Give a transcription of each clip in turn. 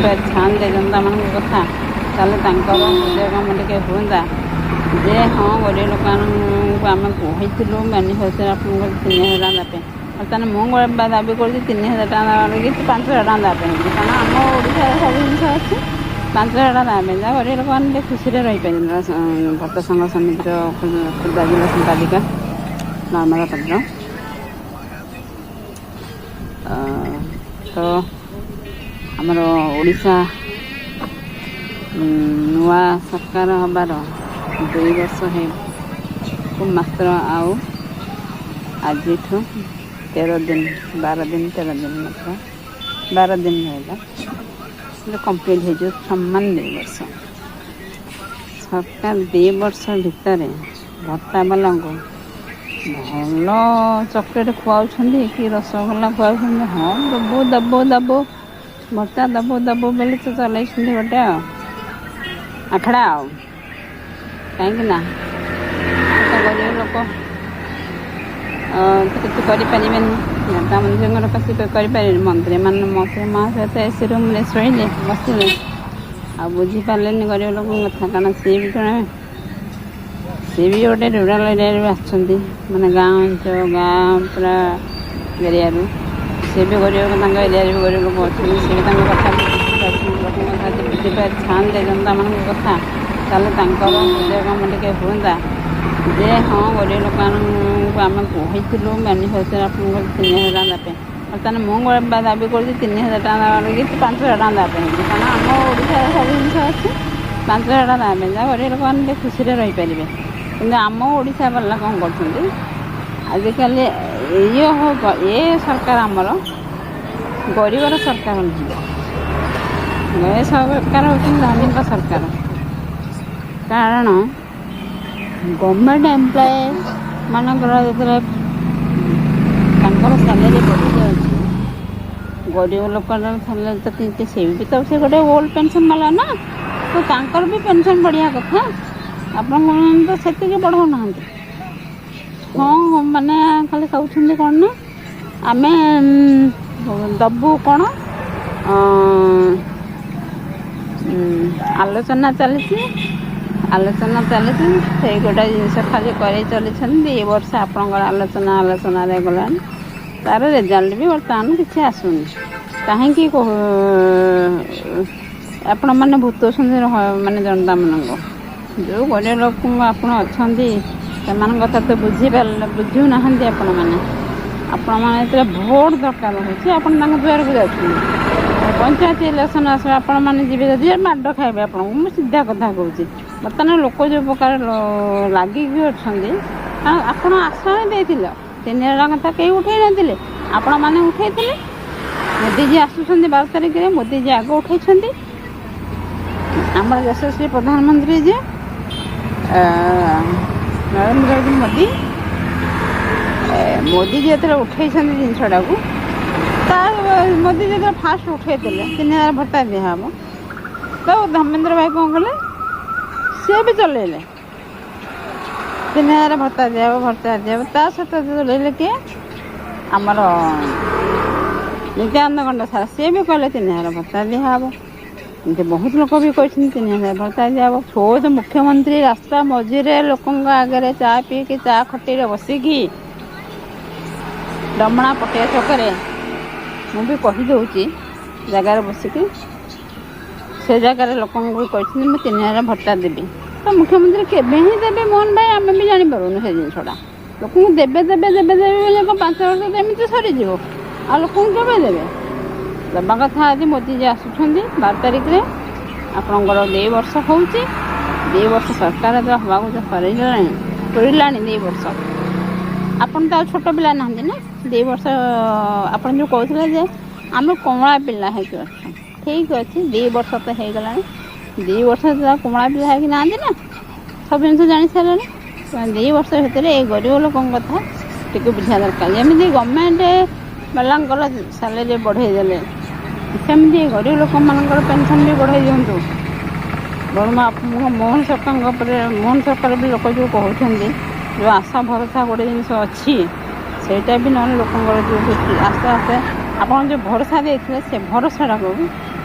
ବୁଝିପାରିଥାନ୍ତେ ଜନତାମାନଙ୍କ କଥା, ତାହେଲେ ତାଙ୍କର ହୃଦୟଙ୍ଗମ ଟିକେ ହୁଅନ୍ତା ଯେ ହଁ ଗରିବ ଲୋକମାନଙ୍କୁ ଆମେ କହିଥିଲୁ ମ୍ୟାନିଫେଷ୍ଟୋରେ ଆପଣଙ୍କୁ 3,000 ଟଙ୍କା ଦେବା ପାଇଁ। ତାହେଲେ ମୁଁ ଦାବି କରୁଛି 3,000 ଟଙ୍କା ଦେବା କି 5,000 ଟଙ୍କା ଦେବା ପାଇଁ, କାରଣ ଆମ ଓଡ଼ିଶାରେ ସବୁ ଜିନିଷ ଅଛି। 5,000 ଟଙ୍କା ଦେବା ପାଇଁ ଯାହା ଗରିବ ଲୋକମାନେ ଟିକେ ଖୁସିରେ ରହିପାରିବେ। ଭକ୍ତ ସଂଘ ସମିତିର ଖୋର୍ଦ୍ଧା ଜିଲ୍ଲା ସମ୍ପାଦିକା ନର୍ମଦା ପାତ୍ର। ତ ଆମର ଓଡ଼ିଶା ନୂଆ ସରକାର ହେବାର 2 ବର୍ଷ ହେବାକୁ ମାତ୍ର ଆଉ ଆଜିଠୁ 13 ଦିନ 12 ଦିନ 13 ଦିନ ମାତ୍ର 12 ଦିନ ରହିଲା କମ୍ପ୍ଲିଟ୍ ହେଇଯିବ ସମାନ 2 ବର୍ଷ। ସରକାର 2 ବର୍ଷ ଭିତରେ ଭତ୍ତାବାଲାଙ୍କୁ ଭଲ ଚକୋଲେଟ୍ ଖୁଆଉଛନ୍ତି କି ରସଗୋଲା ଖୁଆଉଛନ୍ତି। ହଁ ଦବୁ ଭତ୍ତା ଦବୁ ବୋଲି ତ ଚଲେଇଛନ୍ତି ଗୋଟେ ଆଖଡ଼ା ଆଉ। କାହିଁକି ନା ଗରିବ ଲୋକ କିଛି କରିପାରିବେନି, ନେତା ମନ୍ତ୍ରୀଙ୍କର କିଛି କରିପାରିବେନି। ମନ୍ତ୍ରୀ ସହିତ ଏସି ରୁମ୍ରେ ଶୋଇଲେ ବସିଲେ ଆଉ ବୁଝିପାରିଲେନି ଗରିବ ଲୋକଙ୍କ କଥା, କାରଣ ସିଏ ବି ଗୋଟେ ରୁରାଲ୍ ଏରିଆରୁ ଆସିଛନ୍ତି, ମାନେ ଗାଁ ପୁରା ଏରିଆରୁ। ସିଏ ବି ଗରିବ, ତାଙ୍କ ଏରିଆରେ ବି ଗରିବ ଲୋକ ଅଛନ୍ତି, ସିଏ ବି ତାଙ୍କ କଥା ଲୋକଙ୍କ କଥା ବୁଝିପାରିଥାନ୍ତେ ଜନତାମାନଙ୍କ କଥା, ତାହେଲେ ତାଙ୍କର ହୃଦୟଙ୍ଗମ ଟିକେ ହୁଅନ୍ତା ଯେ ହଁ ଗରିବ ଲୋକମାନଙ୍କୁ ଆମେ କହିଥିଲୁ ମ୍ୟାନିଫେଷ୍ଟୋରେ ଆପଣଙ୍କୁ 3,000 ଟଙ୍କା ଦେବା ପାଇଁ। ତାହେଲେ ମୁଁ ଦାବି କରୁଛି 3,000 ଟଙ୍କା କି 5,000 ଟଙ୍କା ଦେବା ପାଇଁ, କାରଣ ଆମ ଓଡ଼ିଶାରେ ସବୁ ଜିନିଷ ଅଛି। 5,000 ଟଙ୍କା ଦେବା ପାଇଁ ଯାହା ଗରିବ ଲୋକମାନେ ଟିକେ ଖୁସିରେ ରହିପାରିବେ। କିନ୍ତୁ ଆମ ଓଡ଼ିଶା ବାଲା କ'ଣ କରୁଛନ୍ତି ଆଜିକାଲି, ଏ ସରକାର ଆମର ଗରିବର ସରକାର ନୁହେଁ, ଏ ସରକାର ହେଉଛନ୍ତି ଧନୀଙ୍କ ସରକାର। କାରଣ ଗଭର୍ଣ୍ଣମେଣ୍ଟ ଏମ୍ପ୍ଲୟ ମାନଙ୍କର ଯେତେବେଳେ ତାଙ୍କର ସାଲେରୀ ବଢ଼ିଯାଉଛି, ଗରିବ ଲୋକର ସାଲେରୀ ତ ସେ ଗୋଟେ ଓଲ୍ଡ ପେନ୍ସନ୍ ବାଲା ନା, ତ ତାଙ୍କର ବି ପେନ୍ସନ୍ ବଢ଼ିବା କଥା। ଆପଣ ତ ସେତିକି ବଢ଼ାଉନାହାନ୍ତି। ହଁ ମାନେ ଖାଲି କହୁଛନ୍ତି କ'ଣ ନା ଆମେ ଦେବୁ କ'ଣ, ଆଲୋଚନା ଚାଲିଛି ସେଇ ଗୋଟେ ଜିନିଷ ଖାଲି କରେଇ ଚଲିଛନ୍ତି। 2 ବର୍ଷ ଆପଣଙ୍କର ଆଲୋଚନାରେ ଗଲାଣି, ତାର ରେଜଲ୍ଟ ବି ବର୍ତ୍ତମାନ କିଛି ଆସୁନି। କାହିଁକି ଆପଣମାନେ ଭୁତଉଛନ୍ତି ମାନେ ଜନତାମାନଙ୍କୁ। ଯେଉଁ ଗରିବ ଲୋକ ଆପଣ ଅଛନ୍ତି ସେମାନଙ୍କ କଥା ତ ବୁଝୁନାହାନ୍ତି ଆପଣମାନେ ଯେତେବେଳେ ଭୋଟ୍ ଦରକାର ହେଉଛି ଆପଣ ତାଙ୍କ ଦୁଆରକୁ ଯାଉଛନ୍ତି। ପଞ୍ଚାୟତ ଇଲେକ୍ସନ୍ ଆସିବ ଆପଣମାନେ ଯିବେ ଯଦି ମାଡ଼ ଖାଇବେ ଆପଣଙ୍କୁ। ମୁଁ ସିଧା କଥା କହୁଛି, ବର୍ତ୍ତମାନ ଲୋକ ଯେଉଁ ପ୍ରକାର ଲାଗିକି ଅଛନ୍ତି, ଆପଣ ଆଶ୍ରୟ ଦେଇଥିଲେ 3,000 ଟଙ୍କା କଥା କେହି ଉଠେଇ ନଥିଲେ, ଆପଣମାନେ ଉଠେଇଥିଲେ। ମୋଦିଜୀ ଆସୁଛନ୍ତି 12 ତାରିଖରେ, ମୋଦିଜୀ ଆଗ ଉଠେଇଛନ୍ତି। ଆମର ଯଶସ୍ୱୀ ପ୍ରଧାନମନ୍ତ୍ରୀ ଯେ ନରେନ୍ଦ୍ର ମୋଦି ଯେତେବେଳେ ଉଠେଇଛନ୍ତି ଜିନିଷଟାକୁ, ମୋଦି ଯେତେବେଳେ ଫାଷ୍ଟ ଉଠେଇଥିଲେ 3,000 ଭତ୍ତା ଦିଆହେବ, ତ ଧର୍ମେନ୍ଦ୍ର ଭାଇ କ'ଣ କଲେ, ସିଏ ବି ଚଲେଇଲେ 3,000 ଭତ୍ତା ଦିଆହେବ। ତା ସହିତ ଚଲେଇଲେ କିଏ, ଆମର ନିତ୍ୟାନନ୍ଦ ଗଣ୍ଡ ସାର୍, ସିଏ ବି କହିଲେ 3,000 ଭତ୍ତା ଦିଆହେବ। ଏମିତି ବହୁତ ଲୋକ ବି କହିଛନ୍ତି 3,000 ଭତ୍ତା ଦିଆହେବ। ସୋଜ ମୁଖ୍ୟମନ୍ତ୍ରୀ ରାସ୍ତା ମଝିରେ ଲୋକଙ୍କ ଆଗରେ ଚା ପିଇକି, ଚା ଖଟିରେ ବସିକି, ଡମଣା ପଟିଆ ଛକରେ, ମୁଁ ବି କହିଦେଉଛି ଜାଗାରେ ବସିକି, ସେ ଜାଗାରେ ଲୋକଙ୍କୁ ବି କହିଛନ୍ତି ମୁଁ 3,000 ଭତ୍ତା ଦେବି। ତ ମୁଖ୍ୟମନ୍ତ୍ରୀ କେବେ ହିଁ ଦେବେ ମୋହନ ଭାଇ, ଆମେ ବି ଜାଣିପାରୁନୁ ସେ ଜିନିଷଟା। ଲୋକଙ୍କୁ ଦେବେ ବୋଲି 5 ବର୍ଷ ଏମିତି ସରିଯିବ, ଆଉ ଲୋକଙ୍କୁ କେବେ ଦେବେ? ଦେବା କଥା। ଆଜି ମୋଦିଜୀ ଆସୁଛନ୍ତି 12 ତାରିଖରେ, ଆପଣଙ୍କର 2 ବର୍ଷ ହେଉଛି। 2 ବର୍ଷ ସରକାର ହେବାକୁ ସରିଲାଣି 2 ବର୍ଷ। ଆପଣ ତ ଆଉ ଛୋଟ ପିଲା ନାହାନ୍ତି ନା। 2 ବର୍ଷ ଆପଣ ଯେଉଁ କହୁଥିଲେ ଯେ ଆମେ କମଳା ପିଲା ହେଇକି ଅଛୁ, ଠିକ୍ ଅଛି, 2 ବର୍ଷ ତ ହେଇଗଲାଣି। 2 ବର୍ଷ ତ କମଳା ପିଲା ହେଇକି ନାହାନ୍ତି ନା, ସବୁ ଜିନିଷ ଜାଣି ସାରିଲେଣି। 2 ବର୍ଷ ଭିତରେ ଏଇ ଗରିବ ଲୋକଙ୍କ କଥା ଟିକେ ବୁଝିବା ଦରକାର। ଯେମିତି ଗଭର୍ଣ୍ଣମେଣ୍ଟ ବାଲାଙ୍କର ସାଲେରୀ ବଢ଼େଇ ଦେଲେ, ସେମିତି ଗରିବ ଲୋକମାନଙ୍କର ପେନ୍ସନ୍ ବି ବଢ଼େଇ ଦିଅନ୍ତୁ। ମୋହନ ସରକାର ବି ଲୋକ ଯେଉଁ କହୁଛନ୍ତି, ଯେଉଁ ଆଶା ଭରସା ଗୋଟେ ଜିନିଷ ଅଛି, ସେଇଟା ବି ନହେଲେ ଲୋକଙ୍କର ଯେଉଁ ଆସ୍ତେ ଆସ୍ତେ ଆପଣ ଯେଉଁ ଭରସା ଦେଇଥିଲେ ସେ ଭରସାଟାକୁ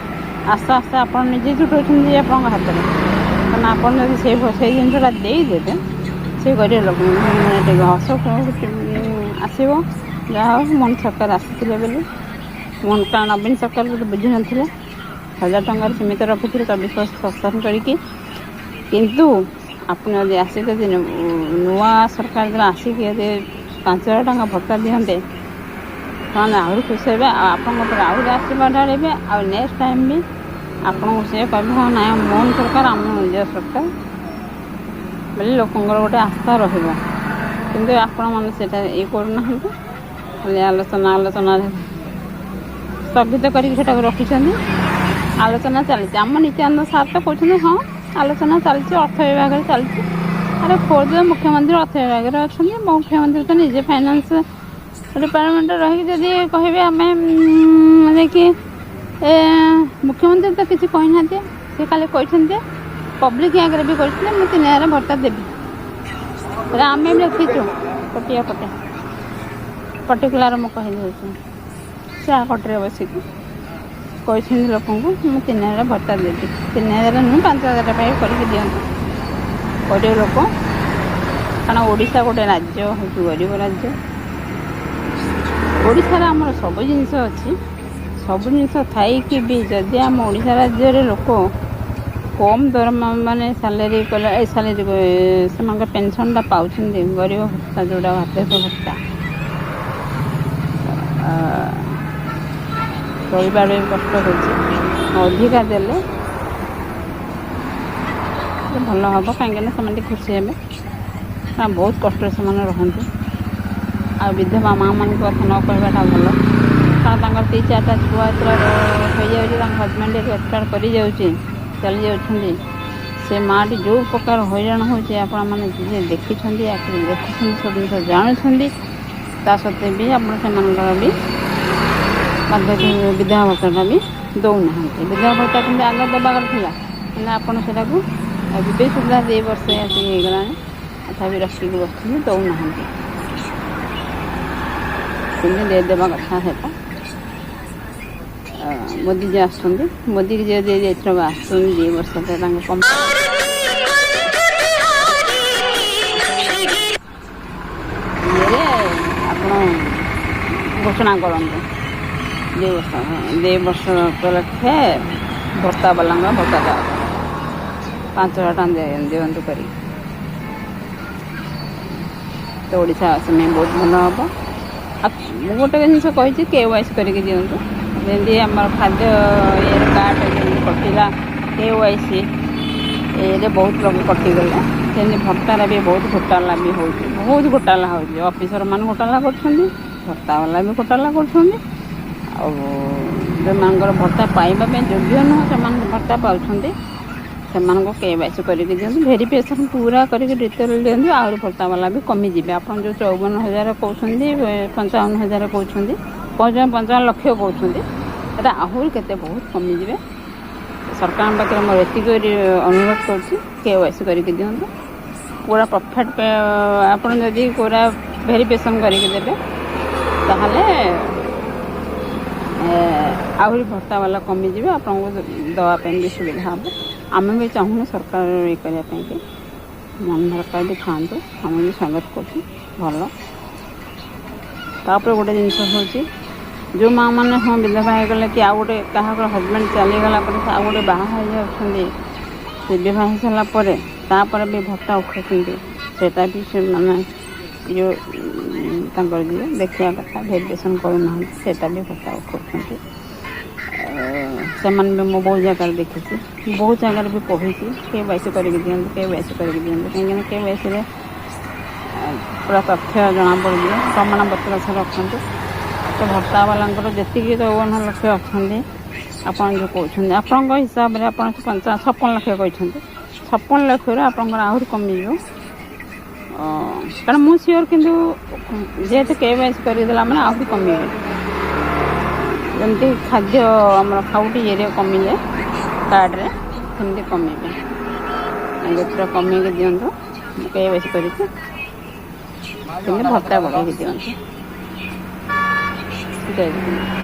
ଆସ୍ତେ ଆସ୍ତେ ଆପଣ ନିଜେ ଜୁଟଉଛନ୍ତି ଆପଣଙ୍କ ହାତରେ। କାରଣ ଆପଣ ଯଦି ସେଇ ଜିନିଷଟା ଦେଇଦେବେ ସେ ଗରିବ ଲୋକଙ୍କୁ ଟିକେ ହସ ଆସିବ। ଯାହା ହଉ ମୋହନ ସରକାର ଆସିଥିଲେ ବୋଲି କାରଣ ନବୀନ ସରକାର ଗୋଟେ ବୁଝିନଥିଲେ 1000 ଟଙ୍କାରେ ସୀମିତ ରଖିଥିଲେ 24 ବର୍ଷ ଶାସନ କରିକି। କିନ୍ତୁ ଆପଣ ଯଦି ଆସିକି ଯଦି ନୂଆ ସରକାର ଯେତେବେଳେ ଆସିକି ଯଦି 5000 ଟଙ୍କା ଭତ୍ତା ଦିଅନ୍ତେ ସେମାନେ ଆହୁରି ଖୁସି ହେବେ ଆଉ ଆପଣଙ୍କ ଉପରେ ଆହୁରି ଆଶୀର୍ବାଦ ଢାଳିବେ। ଆଉ ନେକ୍ସଟ ଟାଇମ୍ ବି ଆପଣଙ୍କୁ ସେ କହିବେ ହଁ ନାଇଁ ମୋହନ ସରକାର ଆମ ନିଜ ସରକାର ବୋଲି ଲୋକଙ୍କର ଗୋଟେ ଆସ୍ଥା ରହିବ। କିନ୍ତୁ ଆପଣମାନେ ସେଇଟା କରୁନାହାନ୍ତି। ଖାଲି ଆଲୋଚନାରେ ସ୍ଥଗିତ କରିକି ସେଟାକୁ ରଖିଛନ୍ତି। ଆଲୋଚନା ଚାଲିଛି। ଆମ ନିତ୍ୟାନନ୍ଦ ସାର୍ ତ କହୁଛନ୍ତି ହଁ ଆଲୋଚନା ଚାଲିଛି, ଅର୍ଥ ବିଭାଗରେ ଚାଲିଛି। ଆରେ ଖୋଦ ମୁଖ୍ୟମନ୍ତ୍ରୀ ଅର୍ଥ ବିଭାଗରେ ଅଛନ୍ତି। ମୁଖ୍ୟମନ୍ତ୍ରୀ ତ ନିଜେ ଫାଇନାନ୍ସ ଡିପାର୍ଟମେଣ୍ଟରେ ରହିକି ଯଦି କହିବେ ଆମେ ଯାଇକି ମୁଖ୍ୟମନ୍ତ୍ରୀ ତ କିଛି କହିନାହାନ୍ତି। ସେ ଖାଲି କହିଛନ୍ତି ପବ୍ଲିକ ଆଗରେ ବି କହିଥିଲେ ମୁଁ 3000 ଭତ୍ତା ଦେବି। ଆମେ ବି ଲେଖିଛୁ ପଟିଆ ପଟେ ପର୍ଟିକୁଲାର ମୁଁ କହିଦେଉଛି ସେ କୋର୍ଟରେ ବସିକି କହିଛନ୍ତି ଲୋକଙ୍କୁ ମୁଁ 3000 ଭତ୍ତା ଦେବି। 3000 ନୁହେଁ 5000 ପାଇଁ କରିକି ଦିଅନ୍ତୁ ଗରିବ ଲୋକ। କାରଣ ଓଡ଼ିଶା ଗୋଟେ ରାଜ୍ୟ ହେଉଛି ଗରିବ ରାଜ୍ୟ। ଓଡ଼ିଶାରେ ଆମର ସବୁ ଜିନିଷ ଅଛି। ସବୁ ଜିନିଷ ଥାଇକି ବି ଯଦି ଆମ ଓଡ଼ିଶା ରାଜ୍ୟରେ ଲୋକ କମ୍ ଦରମା ମାନେ ସାଲେରୀ ସେମାନଙ୍କ ପେନସନଟା ପାଉଛନ୍ତି ଗରିବ ଭତ୍ତା ଯେଉଁଟା ବାର୍ଦ୍ଧକ୍ୟ ଭତ୍ତା ଚଳିବାରେ ବି କଷ୍ଟ ହେଉଛି। ଅଧିକା ଦେଲେ ଭଲ ହେବ କାହିଁକିନା ସେମାନେ ଟିକେ ଖୁସି ହେବେ। କାରଣ ବହୁତ କଷ୍ଟରେ ସେମାନେ ରହନ୍ତି। ଆଉ ବିଧବା ମାଆମାନଙ୍କ କଥା ନ କହିବାଟା ଭଲ। କାରଣ ତାଙ୍କର 3-4ଟା ଛୁଆ ଯେତେବେଳେ ହୋଇଯାଉଛି ତାଙ୍କ ହଜବେଣ୍ଡ ଏକ୍ସପାୟାର କରିଯାଉଛି ଚାଲି ଯାଉଛନ୍ତି। ସେ ମାଆଟି ଯେଉଁ ପ୍ରକାର ହଇରାଣ ହେଉଛି ଆପଣମାନେ ଯିଏ ଦେଖିଛନ୍ତି ଆଖିରେ ଦେଖୁଛନ୍ତି ସବୁ ଜିନିଷ ଜାଣୁଛନ୍ତି। ତା ସତ୍ତ୍ୱେ ବି ଆପଣ ସେମାନଙ୍କର ବି ବିଧବା ଭତ୍ତାଟା ବି ଦେଉନାହାନ୍ତି। ବିଧବା ଭତ୍ତା କିନ୍ତୁ ଆଗ ଦେବା କଥା ଥିଲା କିନ୍ତୁ ଆପଣ ସେଟାକୁ ଏବେ ସୁଦ୍ଧା 2 ବର୍ଷ ଆସିକି ହେଇଗଲାଣି ତଥାପି ରଖିକି ବସିଛନ୍ତି ଦେଉନାହାନ୍ତି। କିନ୍ତୁ ଦେଇଦେବା କଥା ସେଟା। ମୋଦି ଯିଏ ଆସୁଛନ୍ତି ମୋଦିକି ଯଦି ଏଥରକ ଆସୁଛନ୍ତି 2 ବର୍ଷ ତାଙ୍କ ଇଏରେ ଆପଣ ଘୋଷଣା କରନ୍ତୁ 2 ବର୍ଷ ଉପଲକ୍ଷେ ଭତ୍ତାବାଲାଙ୍କ ଭତ୍ତା ଦେବା 5000 ଟଙ୍କା ଦିଅନ୍ତୁ କରିକି। ତ ଓଡ଼ିଶାବାସୀ ପାଇଁ ବହୁତ ଭଲ ହେବ। ଆଉ ମୁଁ ଗୋଟେ ଜିନିଷ କହିଛି KYC କରିକି ଦିଅନ୍ତୁ। ଯେମିତି ଆମର ଖାଦ୍ୟ ଇଏରେ କାର୍ଡ଼ ଯେମିତି କଟିଲା KYC ଏରେ ବହୁତ ଲୋକ କଟିଗଲେ ସେମିତି ଭତ୍ତାରେ ବି ବହୁତ ଘୋଟାଲା ବି ହେଉଛି। ବହୁତ ଘୋଟାଲା ହେଉଛି। ଅଫିସରମାନେ ଘୋଟାଲା କରୁଛନ୍ତି, ଭତ୍ତାବାଲା ବି ଘୋଟାଲା କରୁଛନ୍ତି। ଆଉ ଯେଉଁମାନଙ୍କର ଭତ୍ତା ପାଇବା ପାଇଁ ଯୋଗ୍ୟ ନୁହଁ ସେମାନେ ଭତ୍ତା ପାଉଛନ୍ତି ସେମାନଙ୍କୁ KYC କରିକି ଦିଅନ୍ତୁ। ଭେରିଫିକେସନ୍ ପୁରା କରିକି ଡିଟେଲ୍ ଦିଅନ୍ତୁ। ଆହୁରି ଭତ୍ତାବାଲା ବି କମିଯିବେ। ଆପଣ ଯେଉଁ 54,000 କହୁଛନ୍ତି 55,000 କହୁଛନ୍ତି 55 ଲକ୍ଷ କହୁଛନ୍ତି ସେଟା ଆହୁରି କେତେ ବହୁତ କମିଯିବେ। ସରକାରଙ୍କ ପାଖରେ ମୋର ଏତିକି ଅନୁରୋଧ କରୁଛି KYC କରିକି ଦିଅନ୍ତୁ। ପୁରା ପରଫେକ୍ଟ ଆପଣ ଯଦି ପୁରା ଭେରିଫିକେସନ୍ କରିକି ଦେବେ ତାହେଲେ ଆହୁରି ଭତ୍ତାବାଲା କମିଯିବେ। ଆପଣଙ୍କୁ ଦେବା ପାଇଁ ବି ସୁବିଧା ହେବ। ଆମେ ବି ଚାହୁଁନୁ ସରକାର ଇଏ କରିବା ପାଇଁକି ମୋହନ ସରକାର ବି ଥାଆନ୍ତୁ। ଆମେ ବି ସ୍ୱାଗତ କରୁଛୁ ଭଲ। ତାପରେ ଗୋଟେ ଜିନିଷ ହେଉଛି ଯେଉଁ ମାଆମାନେ ହଁ ବିଧବା ହେଇଗଲେ କି ଆଉ ଗୋଟେ କାହାର ହଜବେଣ୍ଡ ଚାଲିଗଲା ପରେ ଆଉ ଗୋଟେ ବାହା ହେଇଯାଉଛନ୍ତି ସେ ବିବାହ ହେଇସାରିଲା ପରେ ତାପରେ ବି ଭତ୍ତା ଉଠାଉଛନ୍ତି ସେଇଟା ବି ସେମାନେ ଯେଉଁ ତାଙ୍କର ଯିଏ ଦେଖିବା କଥା ଭେରିଫିକେସନ୍ କରୁନାହାନ୍ତି ସେଇଟା ବି ଭତ୍ତା ଉଠାଉଛନ୍ତି। ସେମାନେ ବି ମୁଁ ବହୁତ ଜାଗାରେ ଦେଖିଛି, ବହୁତ ଜାଗାରେ ବି ପଢ଼ିଛି KYC କରିକି ଦିଅନ୍ତୁ KYC କରିକି ଦିଅନ୍ତୁ। କାହିଁକିନା KYCରେ ପୁରା ତଥ୍ୟ ଜଣାପଡ଼ିଯିବ। ପ୍ରମାଣପତ୍ର ସେ ରଖନ୍ତୁ। ତ ଭତ୍ତାବାଲାଙ୍କର ଯେତିକି 54 ଲକ୍ଷ ଅଛନ୍ତି ଆପଣ ଯେଉଁ କହୁଛନ୍ତି ଆପଣଙ୍କ ହିସାବରେ ଆପଣ 56 ଲକ୍ଷ କହିଛନ୍ତି 56 ଲକ୍ଷରୁ ଆପଣଙ୍କର ଆହୁରି କମିଯିବ। କାରଣ ମୁଁ ସିଓର କିନ୍ତୁ ଯେହେତୁ KYC କରିଦେଲା ମାନେ ଆହୁରି କମିବେ। ଯେମିତି ଖାଦ୍ୟ ଆମର ଖାଉଟି ଇଏରେ କମିଲେ କାର୍ଡ଼ରେ ସେମିତି କମିବେ। ଯେତେଟା କମେଇକି ଦିଅନ୍ତୁ KYC କରିକି ସେମିତି ଭତ୍ତା ବଢ଼େଇକି ଦିଅନ୍ତୁ। ଜୟ ଜଗନ୍ନାଥ।